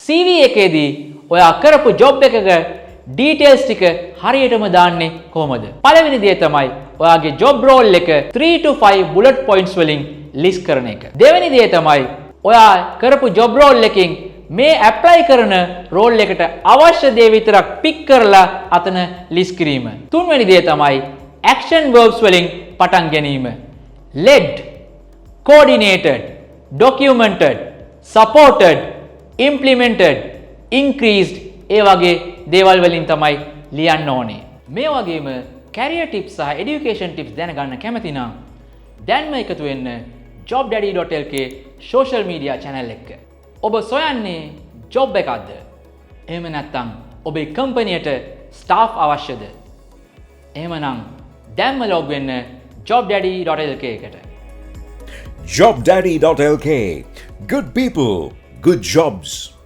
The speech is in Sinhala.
CV එකේදී ඔයා කරපු ජොබ් එකක ඩීටේල්ස් ටික හරියටම දාන්නේ කොහොමද? පළවෙනි දේ තමයි ඔයාගේ ජොබ් රෝල් එක 3 to 5 බුලට් පොයින්ට්ස් වලින් ලිස්ට් කරන එක. දෙවෙනි දේ තමයි ඔයා කරපු ජොබ් රෝල් එකකින් මේ ඇප්ලයි කරන රෝල් එකට අවශ්‍ය දේ විතරක් පික් කරලා අතන ලිස්ට් කිරීම. තුන්වෙනි දේ තමයි ඇක්ෂන් වර්බ්ස් වලින් පටන් ගැනීම. led, coordinated, documented, supported, implemented, increased ඒ වගේ දේවල් වලින් තමයි ලියන්න ඕනේ. මේ වගේම career tips සහ education tips දැනගන්න කැමති නම් දැන්ම එකතු වෙන්න jobdaddy.lk social media channel එක. ඔබ සොයන්නේ ජොබ් එකක්ද? එහෙම නැත්නම් ඔබේ කම්පැනියට ස්ටාෆ් අවශ්‍යද? එහෙමනම් දැන්ම ලොග් වෙන්න jobdaddy.lk එකට. jobdaddy.lk. Good people, good jobs.